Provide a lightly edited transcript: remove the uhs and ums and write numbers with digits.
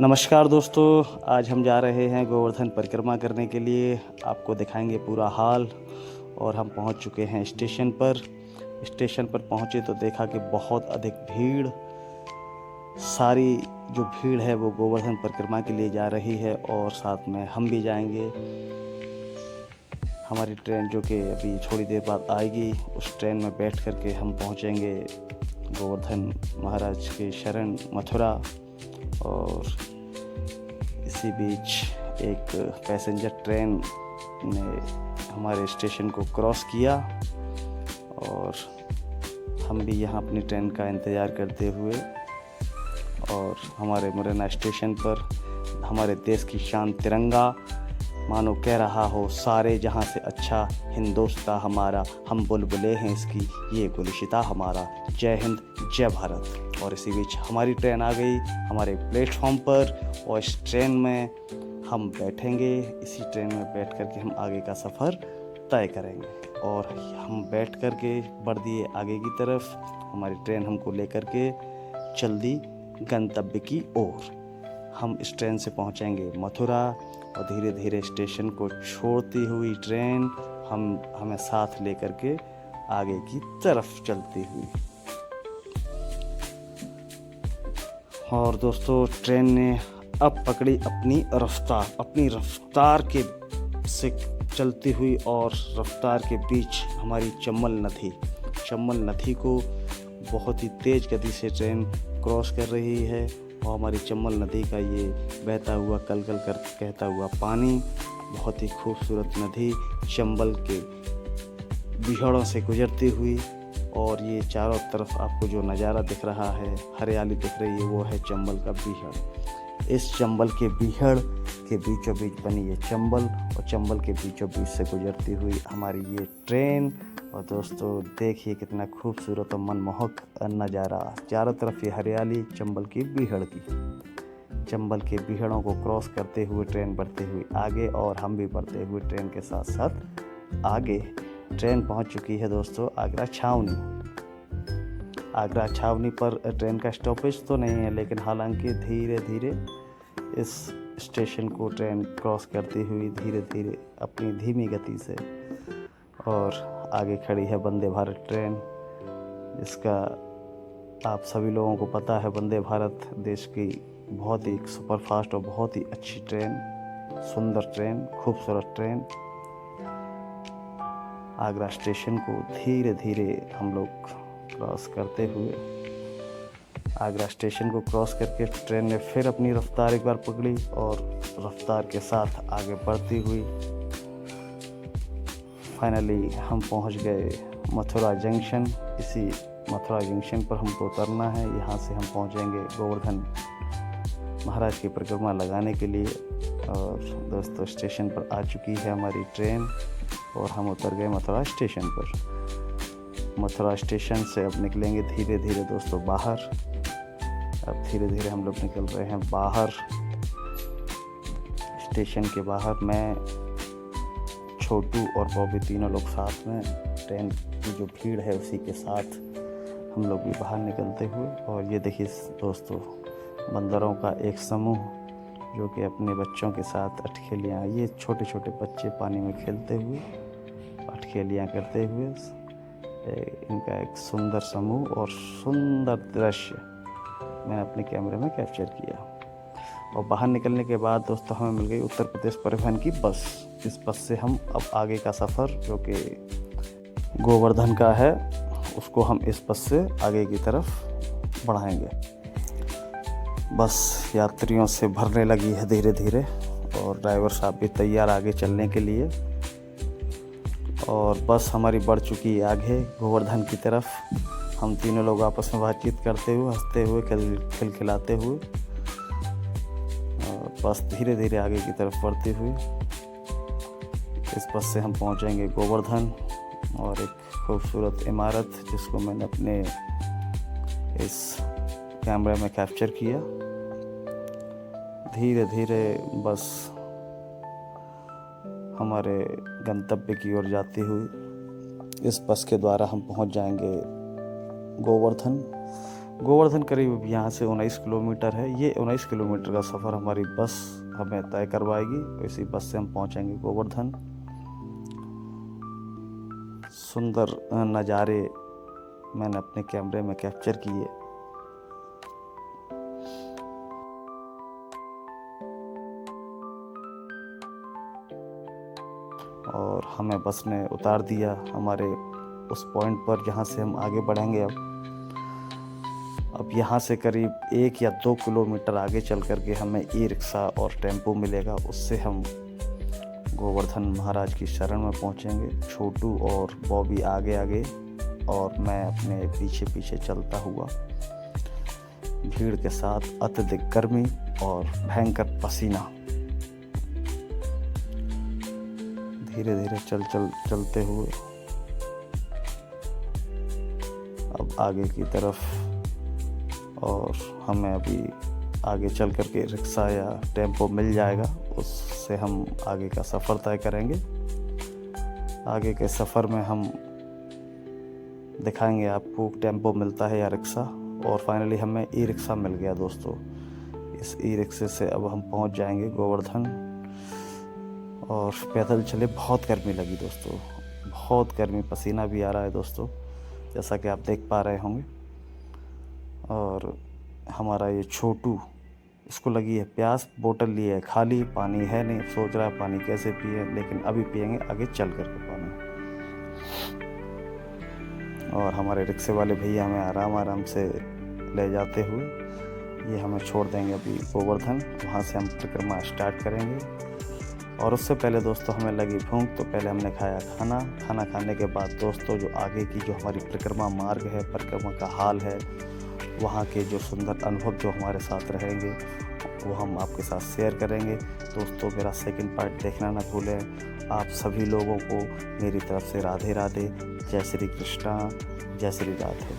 नमस्कार दोस्तों, आज हम जा रहे हैं गोवर्धन परिक्रमा करने के लिए। आपको दिखाएंगे पूरा हाल। और हम पहुंच चुके हैं स्टेशन पर। स्टेशन पर पहुंचे तो देखा कि बहुत अधिक भीड़, सारी जो भीड़ है वो गोवर्धन परिक्रमा के लिए जा रही है और साथ में हम भी जाएंगे। हमारी ट्रेन जो कि अभी थोड़ी देर बाद आएगी, उस ट्रेन में बैठ कर के हम पहुंचेंगे गोवर्धन महाराज के शरण मथुरा। और इसी बीच एक पैसेंजर ट्रेन ने हमारे स्टेशन को क्रॉस किया और हम भी यहाँ अपनी ट्रेन का इंतज़ार करते हुए और हमारे मुरैना स्टेशन पर हमारे देश की शान तिरंगा मानो कह रहा हो, सारे जहाँ से अच्छा हिंदुस्तान हमारा, हम बुलबुलें हैं इसकी, ये गुलिशिता हमारा, जय हिंद जय भारत। और इसी बीच हमारी ट्रेन आ गई हमारे प्लेटफॉर्म पर और इस ट्रेन में हम बैठेंगे। इसी ट्रेन में बैठ कर के हम आगे का सफ़र तय करेंगे और हम बैठ कर के बढ़ दिए आगे की तरफ। हमारी ट्रेन हमको लेकर के चल दी गंतव्य की ओर। हम इस ट्रेन से पहुंचेंगे मथुरा और धीरे धीरे स्टेशन को छोड़ती हुई ट्रेन हमें साथ लेकर के आगे की तरफ चलती हुई। और दोस्तों, ट्रेन ने अब पकड़ी अपनी रफ्तार के से चलती हुई और रफ्तार के बीच हमारी चंबल नदी को बहुत ही तेज़ गति से ट्रेन क्रॉस कर रही है। और हमारी चंबल नदी का ये बहता हुआ कलकल कर कहता हुआ पानी, बहुत ही खूबसूरत नदी चंबल के बिहड़ों से गुजरती हुई। और ये चारों तरफ आपको जो नज़ारा दिख रहा है, हरियाली दिख रही है, वो है चंबल का बीहड़। इस चंबल के बीहड़ के बीचों बीच बनी ये चंबल और चंबल के बीचों बीच से गुजरती हुई हमारी ये ट्रेन। और दोस्तों देखिए कितना खूबसूरत और मनमोहक नज़ारा, चारों तरफ ये हरियाली चंबल की बीहड़ की। चंबल के बीहड़ों को क्रॉस करते हुए ट्रेन बढ़ते हुए आगे और हम भी बढ़ते हुए ट्रेन के साथ साथ आगे। ट्रेन पहुंच चुकी है दोस्तों आगरा छावनी पर ट्रेन का स्टॉपेज तो नहीं है, लेकिन हालांकि धीरे धीरे इस स्टेशन को ट्रेन क्रॉस करती हुई धीरे धीरे अपनी धीमी गति से। और आगे खड़ी है वंदे भारत ट्रेन, जिसका आप सभी लोगों को पता है। वंदे भारत देश की बहुत ही सुपरफास्ट और बहुत ही अच्छी ट्रेन, सुंदर ट्रेन, खूबसूरत ट्रेन। आगरा स्टेशन को धीरे धीरे हम लोग क्रॉस करते हुए आगरा स्टेशन को क्रॉस करके ट्रेन ने फिर अपनी रफ्तार एक बार पकड़ी और रफ्तार के साथ आगे बढ़ती हुई फाइनली हम पहुंच गए मथुरा जंक्शन। इसी मथुरा जंक्शन पर हमको उतरना है। यहाँ से हम पहुंचेंगे गोवर्धन महाराज की परिक्रमा लगाने के लिए। और दोस्तों स्टेशन पर आ चुकी है हमारी ट्रेन और हम उतर गए मथुरा स्टेशन पर। मथुरा स्टेशन से अब निकलेंगे धीरे धीरे दोस्तों बाहर। अब धीरे धीरे हम लोग निकल रहे हैं बाहर, स्टेशन के बाहर। मैं, छोटू और बॉबी तीनों लोग साथ में, ट्रेन की जो भीड़ है उसी के साथ हम लोग भी बाहर निकलते हुए। और ये देखिए दोस्तों, बंदरों का एक समूह जो कि अपने बच्चों के साथ अठखेलियाँ, ये छोटे छोटे बच्चे पानी में खेलते हुए, अठखेलियाँ करते हुए, इनका एक सुंदर समूह और सुंदर दृश्य मैंने अपने कैमरे में कैप्चर किया। और बाहर निकलने के बाद दोस्तों हमें मिल गई उत्तर प्रदेश परिवहन की बस। इस बस से हम अब आगे का सफ़र जो कि गोवर्धन का है, उसको हम इस बस से आगे की तरफ बढ़ाएंगे। बस यात्रियों से भरने लगी है धीरे धीरे और ड्राइवर साहब भी तैयार आगे चलने के लिए। और बस हमारी बढ़ चुकी है आगे गोवर्धन की तरफ। हम तीनों लोग आपस में बातचीत करते हुए, हंसते हुए, खिलखिलाते हुए बस धीरे धीरे आगे की तरफ बढ़ती हुई इस बस से हम पहुंचेंगे गोवर्धन। और एक खूबसूरत इमारत जिसको मैंने अपने इस कैमरे में कैप्चर किया। धीरे धीरे बस हमारे गंतव्य की ओर जाती हुई इस बस के द्वारा हम पहुंच जाएंगे गोवर्धन। गोवर्धन करीब यहाँ से 19 किलोमीटर है। ये 19 किलोमीटर का सफ़र हमारी बस हमें तय करवाएगी। इसी बस से हम पहुँचेंगे गोवर्धन। सुंदर नज़ारे मैंने अपने कैमरे में कैप्चर किए। और हमें बस ने उतार दिया हमारे उस पॉइंट पर जहाँ से हम आगे बढ़ेंगे। अब यहाँ से करीब 1 या 2 किलोमीटर आगे चल कर के हमें ई रिक्शा और टेम्पो मिलेगा। उससे हम गोवर्धन महाराज की शरण में पहुँचेंगे। छोटू और बॉबी आगे आगे और मैं अपने पीछे पीछे चलता हुआ। भीड़ के साथ अत्यधिक गर्मी और भयंकर पसीना। धीरे धीरे चलते हुए अब आगे की तरफ। और हमें अभी आगे चल कर के रिक्शा या टेम्पो मिल जाएगा, उससे हम आगे का सफ़र तय करेंगे। आगे के सफ़र में हम दिखाएंगे आपको टेम्पो मिलता है या रिक्शा। और फाइनली हमें ई रिक्शा मिल गया दोस्तों। इस ई रिक्शे से अब हम पहुंच जाएंगे गोवर्धन। और पैदल चले, बहुत गर्मी लगी दोस्तों, बहुत गर्मी, पसीना भी आ रहा है दोस्तों, जैसा कि आप देख पा रहे होंगे। और हमारा ये छोटू, इसको लगी है प्यास, बोतल ली है खाली, पानी है नहीं, सोच रहा है पानी कैसे पिए, लेकिन अभी पिएंगे आगे चल कर के पानी। और हमारे रिक्शे वाले भैया हमें आराम आराम से ले जाते हुए ये हमें छोड़ देंगे अभी गोवर्धन। वहाँ से हम परिक्रमा स्टार्ट करेंगे। और उससे पहले दोस्तों हमें लगी भूख, तो पहले हमने खाया खाना खाने के बाद दोस्तों जो आगे की जो हमारी परिक्रमा मार्ग है, परिक्रमा का हाल है, वहाँ के जो सुंदर अनुभव जो हमारे साथ रहेंगे वो हम आपके साथ शेयर करेंगे। दोस्तों मेरा सेकंड पार्ट देखना ना भूलें। आप सभी लोगों को मेरी तरफ से राधे राधे, जय श्री कृष्णा, जय श्री राधे।